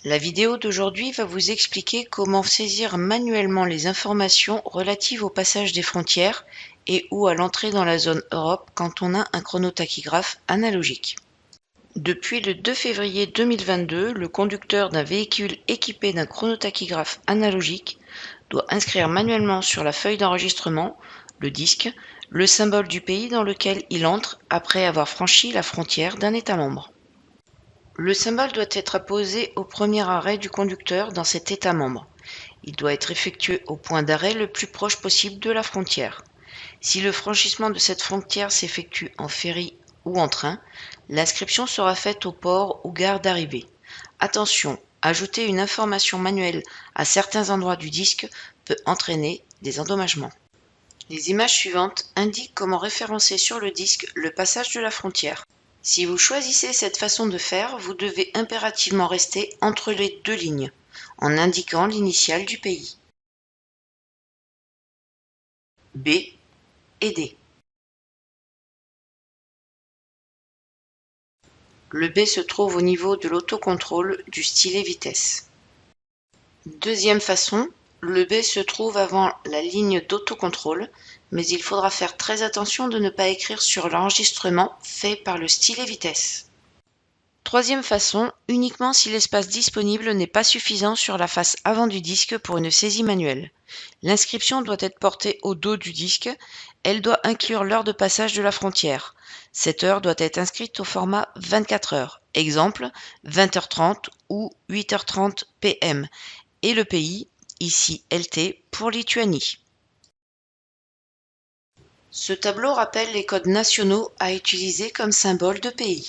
La vidéo d'aujourd'hui va vous expliquer comment saisir manuellement les informations relatives au passage des frontières et ou à l'entrée dans la zone Europe quand on a un chronotachygraphe analogique. Depuis le 2 février 2022, le conducteur d'un véhicule équipé d'un chronotachygraphe analogique doit inscrire manuellement sur la feuille d'enregistrement, le disque, le symbole du pays dans lequel il entre après avoir franchi la frontière d'un État membre. Le symbole doit être apposé au premier arrêt du conducteur dans cet État membre. Il doit être effectué au point d'arrêt le plus proche possible de la frontière. Si le franchissement de cette frontière s'effectue en ferry ou en train, l'inscription sera faite au port ou gare d'arrivée. Attention, ajouter une information manuelle à certains endroits du disque peut entraîner des endommagements. Les images suivantes indiquent comment référencer sur le disque le passage de la frontière. Si vous choisissez cette façon de faire, vous devez impérativement rester entre les deux lignes, en indiquant l'initiale du pays. B et D. Le B se trouve au niveau de l'autocontrôle du stylet vitesse. Deuxième façon, le B se trouve avant la ligne d'autocontrôle, mais il faudra faire très attention de ne pas écrire sur l'enregistrement fait par le stylet vitesse. Troisième façon, uniquement si l'espace disponible n'est pas suffisant sur la face avant du disque pour une saisie manuelle. L'inscription doit être portée au dos du disque. Elle doit inclure l'heure de passage de la frontière. Cette heure doit être inscrite au format 24 heures, exemple 20h30 ou 8h30 PM, et le pays, ici LT, pour Lituanie. Ce tableau rappelle les codes nationaux à utiliser comme symbole de pays.